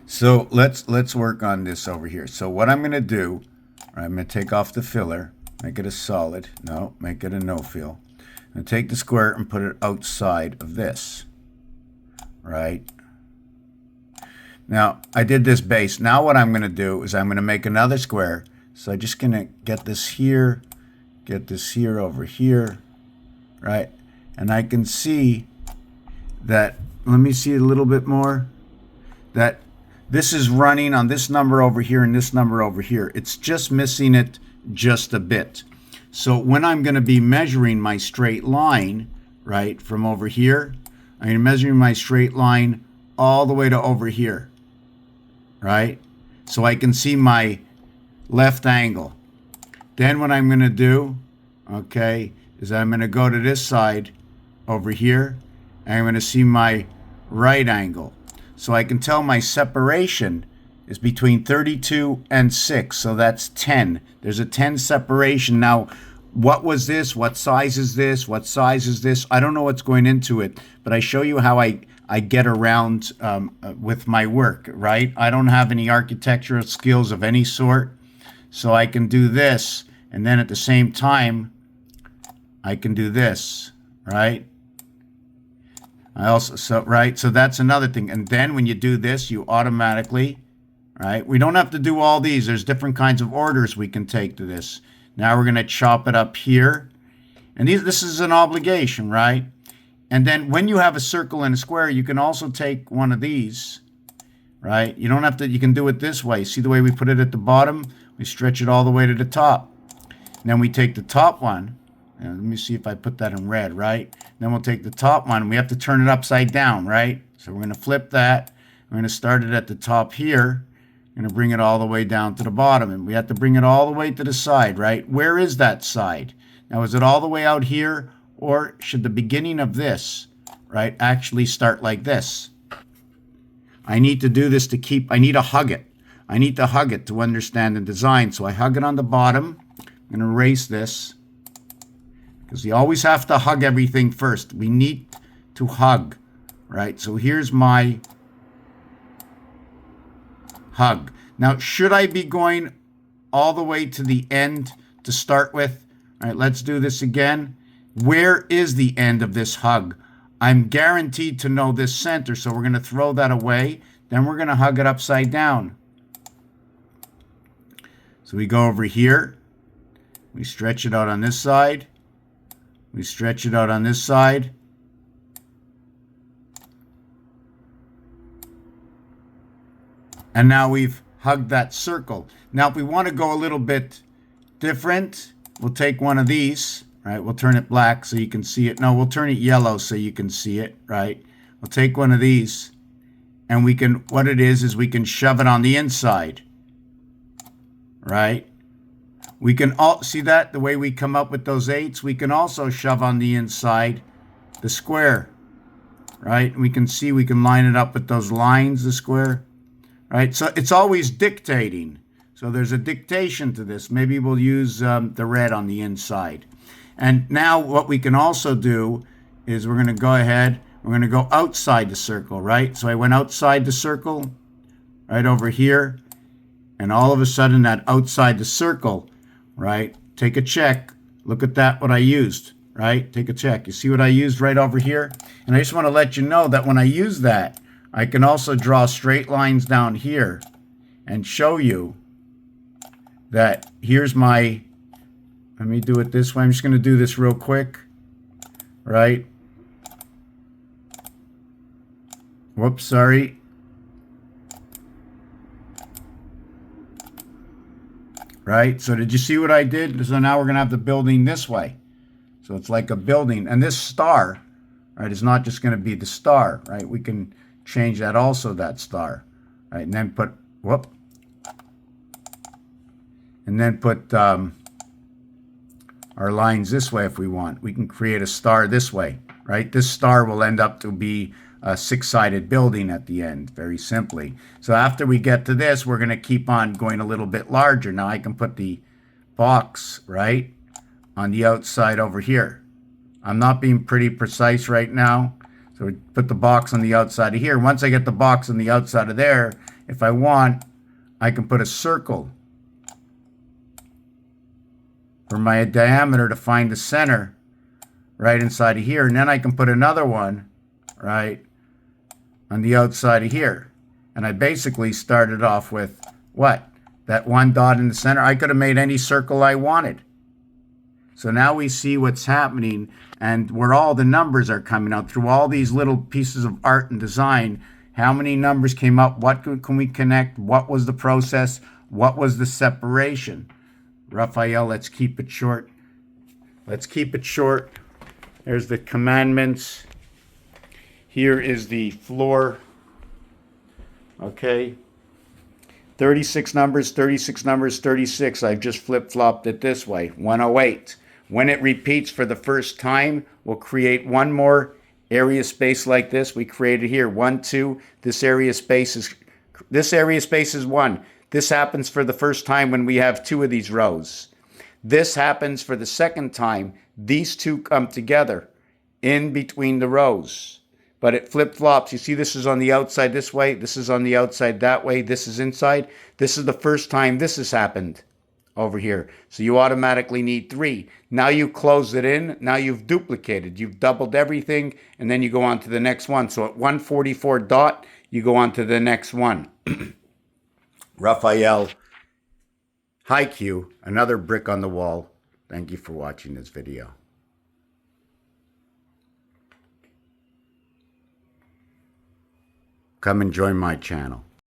So let's work on this over here. So what I'm going to do, I'm going to take off the filler, make it a solid. No, make it a no fill. I'm going to take the square and put it outside of this. Right? Now, I did this base. Now what I'm going to do is I'm going to make another square. So I'm just going to get this here over here, right? And I can see that, let me see a little bit more, that this is running on this number over here and this number over here. It's just missing it just a bit. So when I'm going to be measuring my straight line, right, from over here, I'm measuring my straight line all the way to over here, right? So I can see my left angle. Then what I'm going to do, okay, is I'm going to go to this side over here, and I'm going to see my right angle. So I can tell my separation is between 32 and 6, so that's 10. There's a 10 separation. Now, what was this? What size is this? What size is this? I don't know what's going into it, but I show you how I get around with my work, right? I don't have any architectural skills of any sort, so I can do this, and then at the same time, I can do this, right? So that's another thing. And then when you do this, you automatically, right? We don't have to do all these. There's different kinds of orders we can take to this. Now we're going to chop it up here. And this is an obligation, right? And then when you have a circle and a square, you can also take one of these, right? You don't have to, you can do it this way. See the way we put it at the bottom? We stretch it all the way to the top. And then we take the top one. And let me see if I put that in red, right? Then we'll take the top one. We have to turn it upside down, right? So we're going to flip that. We're going to start it at the top here. We're going to bring it all the way down to the bottom. And we have to bring it all the way to the side, right? Where is that side? Now, is it all the way out here? Or should the beginning of this, right, actually start like this? I need to do this to keep, I need to hug it. I need to hug it to understand the design. So I hug it on the bottom. I'm going to erase this, because you always have to hug everything first. We need to hug, right? So here's my hug. Now, should I be going all the way to the end to start with? All right, let's do this again. Where is the end of this hug? I'm guaranteed to know this center, so we're going to throw that away. Then we're going to hug it upside down. So we go over here. We stretch it out on this side. We stretch it out on this side. And now we've hugged that circle. Now, if we want to go a little bit different, we'll take one of these, right? We'll turn it black so you can see it. No, we'll turn it yellow so you can see it, right? We'll take one of these, and we can, what it is we can shove it on the inside, right? We can all see that the way we come up with those 8s. We can also shove on the inside the square, right? We can see we can line it up with those lines, the square, right? So it's always dictating. So there's a dictation to this. Maybe we'll use the red on the inside. And now what we can also do is we're going to go ahead. We're going to go outside the circle, right? So I went outside the circle, right over here, and all of a sudden that outside the circle, right? Take a check. Look at that, what I used, right? Take a check. You see what I used right over here? And I just want to let you know that when I use that, I can also draw straight lines down here and show you that here's my, let me do it this way. I'm just going to do this real quick, right? Whoops, sorry. Right? So did you see what I did? So now we're going to have the building this way. So it's like a building. And this star, right, is not just going to be the star, right? We can change that also, that star, right? And then put, whoop. And then put our lines this way if we want. We can create a star this way, right? This star will end up to be a 6-sided building at the end, very simply. So after we get to this, we're going to keep on going a little bit larger. Now I can put the box, right, on the outside over here. I'm not being pretty precise right now. So we put the box on the outside of here. Once I get the box on the outside of there, If I want, I can put a circle for my diameter to find the center right inside of here. And then I can put another one right on the outside of here. And I basically started off with what? That one dot in the center. I could have made any circle I wanted. So now we see what's happening and where all the numbers are coming out through all these little pieces of art and design. How many numbers came up? What can we connect? What was the process? What was the separation? Raphael, let's keep it short. Let's keep it short. There's the commandments. Here is the floor. Okay. 36 numbers, 36 numbers, 36. I've just flip-flopped it this way. 108. When it repeats for the first time, we'll create one more area space like this. We created here 1, 2. This area space is 1. This happens for the first time when we have 2 of these rows. This happens for the second time. These 2 come together in between the rows. But it flip-flops. You see this is on the outside this way. This is on the outside that way. This is inside. This is the first time this has happened over here. So you automatically need 3. Now you close it in. Now you've duplicated. You've doubled everything. And then you go on to the next one. So at 144 dot, you go on to the next one. Raphael, hi Q, another brick on the wall. Thank you for watching this video. Come and join my channel.